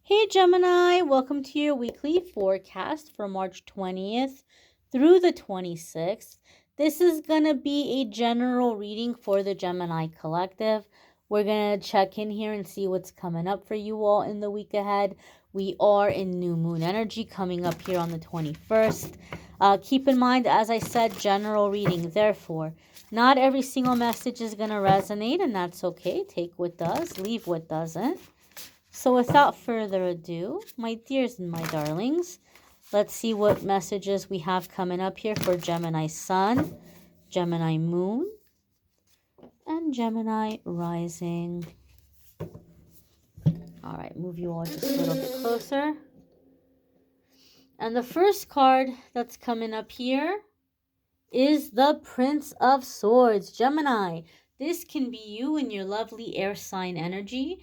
Hey Gemini, welcome to your weekly forecast for March 20th through the 26th. This is going to be a general reading for the Gemini collective. We're going to check in here and see what's coming up for you all in the week ahead. We are in new moon energy coming up here on the 21st. Keep in mind, as I said, general reading. Therefore, not every single message is going to resonate, and that's okay. Take what does, leave what doesn't. So without further ado, my dears and my darlings, let's see what messages we have coming up here for Gemini Sun, Gemini Moon, and Gemini Rising. All right, move you all just a little bit closer. And the first card that's coming up here is the Prince of Swords, Gemini. This can be you and your lovely air sign energy.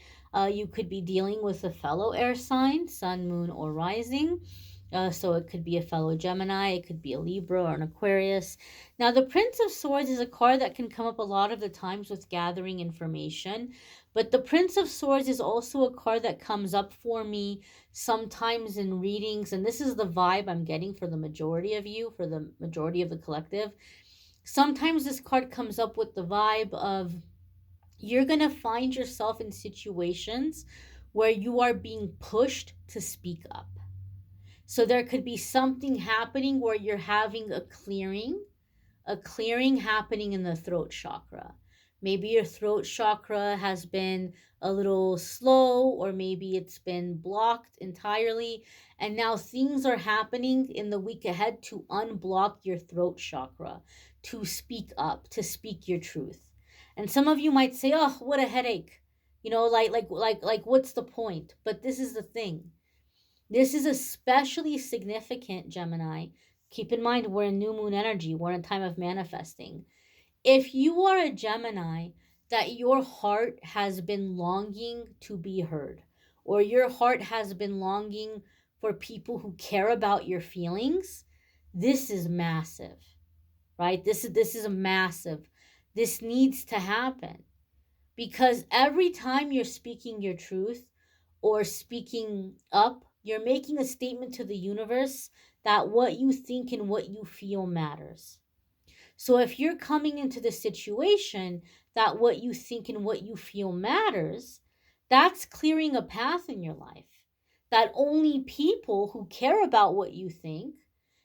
You could be dealing with a fellow air sign, sun, moon, or rising. So it could be a fellow Gemini, it could be a Libra or an Aquarius. Now, the Prince of Swords is a card that can come up a lot of the times with gathering information. But the Prince of Swords is also a card that comes up for me sometimes in readings. And this is the vibe I'm getting for the majority of you, for the majority of the collective. Sometimes this card comes up with the vibe of you're going to find yourself in situations where you are being pushed to speak up. So there could be something happening where you're having a clearing happening in the throat chakra. Maybe your throat chakra has been a little slow, or maybe it's been blocked entirely. And now things are happening in the week ahead to unblock your throat chakra, to speak up, to speak your truth. And some of you might say, oh, what a headache. Like, what's the point? But this is the thing. This is especially significant, Gemini. Keep in mind, we're in new moon energy. We're in a time of manifesting. If you are a Gemini that your heart has been longing to be heard, or your heart has been longing for people who care about your feelings, this is massive, right? This is massive. This needs to happen, because every time you're speaking your truth or speaking up, you're making a statement to the universe that what you think and what you feel matters. So if you're coming into the situation that what you think and what you feel matters, that's clearing a path in your life. That only people who care about what you think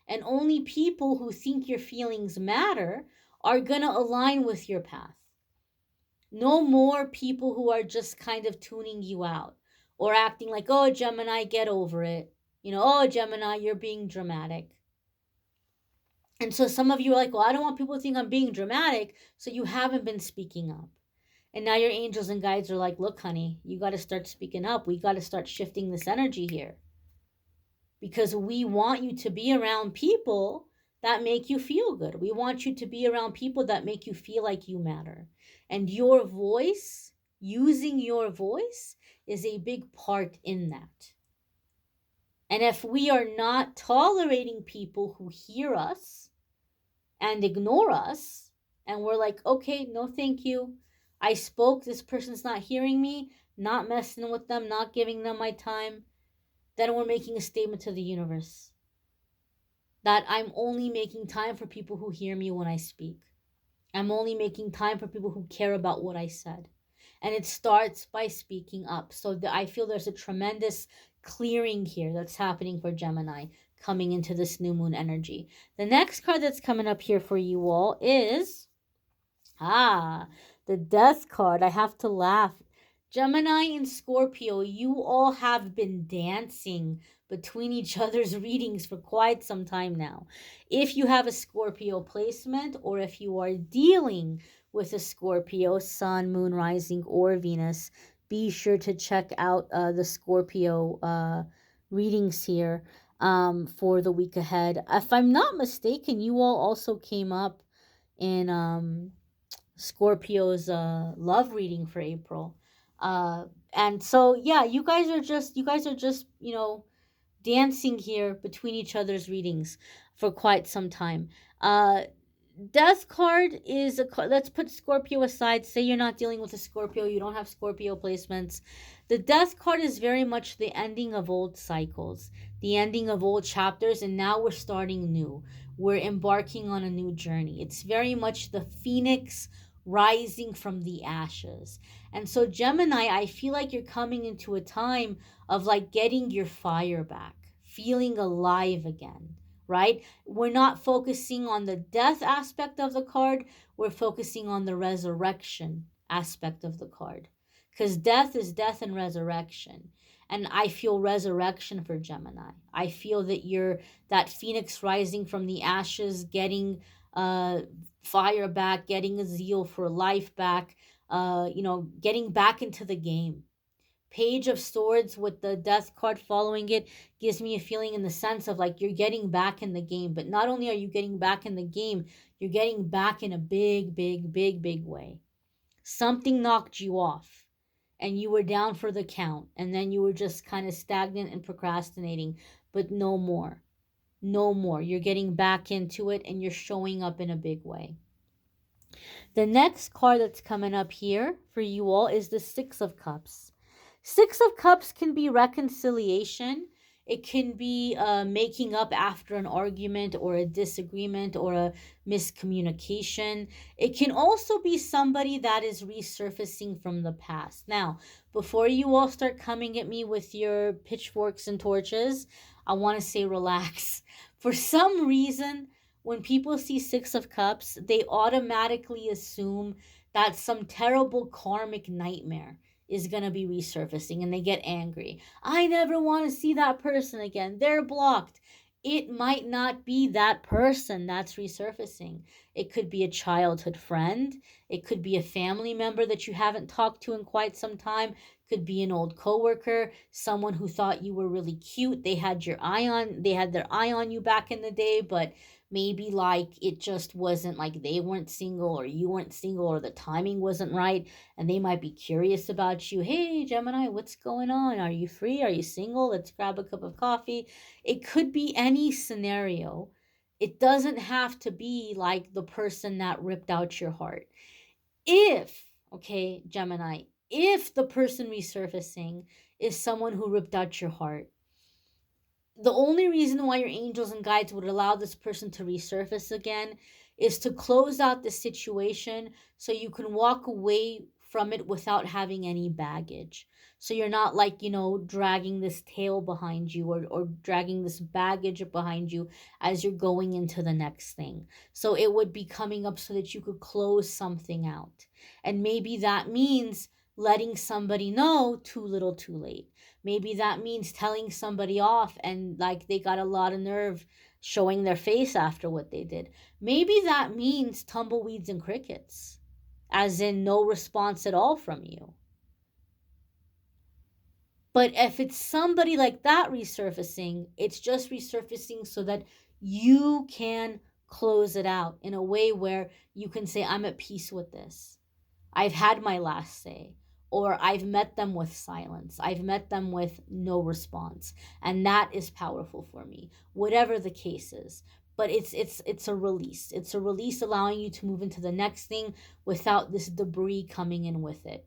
and only people who think your feelings matter are going to align with your path. No more people who are just kind of tuning you out or acting like, oh, Gemini, get over it. Oh, Gemini, you're being dramatic. And so some of you are like, well, I don't want people to think I'm being dramatic. So you haven't been speaking up. And now your angels and guides are like, look, honey, you got to start speaking up. We got to start shifting this energy here. Because we want you to be around people that make you feel good. We want you to be around people that make you feel like you matter. And your voice, using your voice, is a big part in that. And if we are not tolerating people who hear us and ignore us, and we're like, okay, no thank you, I spoke, this person's not hearing me, not messing with them, not giving them my time, then we're making a statement to the universe that I'm only making time for people who hear me when I speak. I'm only making time for people who care about what I said. And it starts by speaking up. So I feel there's a tremendous clearing here that's happening for Gemini coming into this new moon energy. The next card that's coming up here for you all is, the Death card. I have to laugh. Gemini and Scorpio, you all have been dancing between each other's readings for quite some time now. If you have a Scorpio placement, or if you are dealing with a Scorpio, Sun, Moon, Rising, or Venus, be sure to check out the Scorpio readings here for the week ahead. If I'm not mistaken, you all also came up in Scorpio's love reading for April. And so, yeah, you guys are just, dancing here between each other's readings for quite some time. Death card is a card. Let's put Scorpio aside. Say you're not dealing with a Scorpio, you don't have Scorpio placements. The Death card is very much the ending of old cycles, the ending of old chapters, and now we're starting new. We're embarking on a new journey. It's very much the phoenix rising from the ashes. And so, Gemini, I feel like you're coming into a time of like getting your fire back, feeling alive again, right? We're not focusing on the death aspect of the card, we're focusing on the resurrection aspect of the card. Because death is death and resurrection. And I feel resurrection for Gemini. I feel that you're that phoenix rising from the ashes, getting fire back, getting a zeal for life back, getting back into the game. Page of Swords with the Death card following it gives me a feeling in the sense of like you're getting back in the game. But not only are you getting back in the game, you're getting back in a big, big, big, big way. Something knocked you off and you were down for the count, and then you were just kind of stagnant and procrastinating, but no more. No more. You're getting back into it and you're showing up in a big way. The next card that's coming up here for you all is the Six of Cups. Six of Cups can be reconciliation. It can be making up after an argument or a disagreement or a miscommunication. It can also be somebody that is resurfacing from the past. Now, before you all start coming at me with your pitchforks and torches, I want to say relax. For some reason, when people see Six of Cups, they automatically assume that some terrible karmic nightmare is going to be resurfacing and they get angry. I never want to see that person again. They're blocked. It might not be that person that's resurfacing. It could be a childhood friend. It could be a family member that you haven't talked to in quite some time. Could be an old coworker, someone who thought you were really cute. They had their eye on you back in the day, but maybe like it just wasn't like they weren't single or you weren't single or the timing wasn't right, and they might be curious about you. Hey, Gemini, what's going on? Are you free? Are you single? Let's grab a cup of coffee. It could be any scenario. It doesn't have to be like the person that ripped out your heart. Okay, Gemini, if the person resurfacing is someone who ripped out your heart, the only reason why your angels and guides would allow this person to resurface again is to close out the situation so you can walk away from it without having any baggage. So you're not like, dragging this tail behind you or dragging this baggage behind you as you're going into the next thing. So it would be coming up so that you could close something out. And maybe that means letting somebody know too little too late. Maybe that means telling somebody off and like they got a lot of nerve showing their face after what they did. Maybe that means tumbleweeds and crickets, as in no response at all from you. But if it's somebody like that resurfacing, it's just resurfacing so that you can close it out in a way where you can say, I'm at peace with this. I've had my last say. Or I've met them with silence. I've met them with no response. And that is powerful for me, whatever the case is. But it's a release. It's a release allowing you to move into the next thing without this debris coming in with it.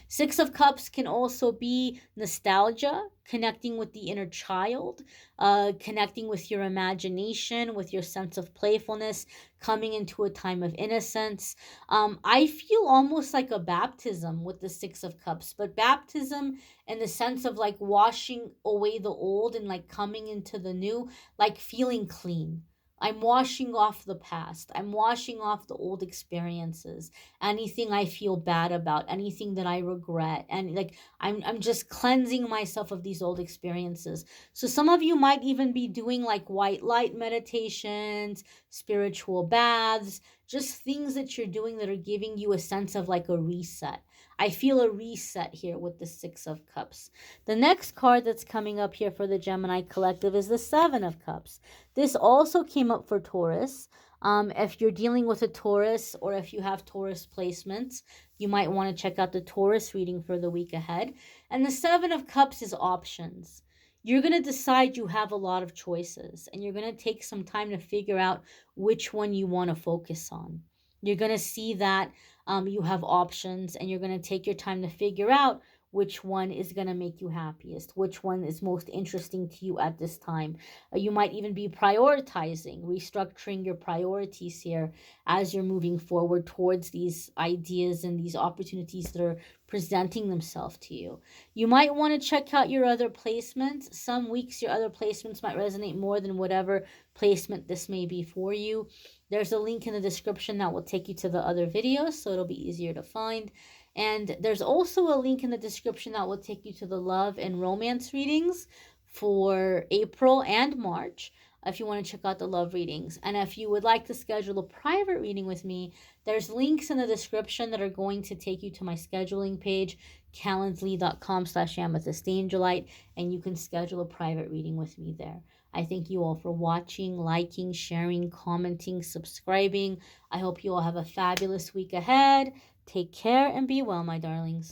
Six of Cups can also be nostalgia, connecting with the inner child, connecting with your imagination, with your sense of playfulness, coming into a time of innocence. I feel almost like a baptism with the Six of Cups, but baptism in the sense of like washing away the old and like coming into the new, like feeling clean. I'm washing off the past. I'm washing off the old experiences. Anything I feel bad about, anything that I regret, and like I'm just cleansing myself of these old experiences. So some of you might even be doing like white light meditations, spiritual baths, just things that you're doing that are giving you a sense of like a reset. I feel a reset here with the Six of Cups. The next card that's coming up here for the Gemini Collective is the Seven of Cups. This also came up for Taurus. If you're dealing with a Taurus or if you have Taurus placements, you might want to check out the Taurus reading for the week ahead. And the Seven of Cups is options. you're going to decide you have a lot of choices, and you're going to take some time to figure out which one you want to focus on. You're going to see that you have options, and you're going to take your time to figure out which one is going to make you happiest, which one is most interesting to you at this time. You might even be prioritizing, restructuring your priorities here as you're moving forward towards these ideas and these opportunities that are presenting themselves to you. You might want to check out your other placements. Some weeks your other placements might resonate more than whatever placement this may be for you. There's a link in the description that will take you to the other videos, so it'll be easier to find. And there's also a link in the description that will take you to the love and romance readings for April and March, if you want to check out the love readings. And if you would like to schedule a private reading with me, there's links in the description that are going to take you to my scheduling page, calendly.com/amethystangelite, and you can schedule a private reading with me there. I thank you all for watching, liking, sharing, commenting, subscribing. I hope you all have a fabulous week ahead. Take care and be well, my darlings.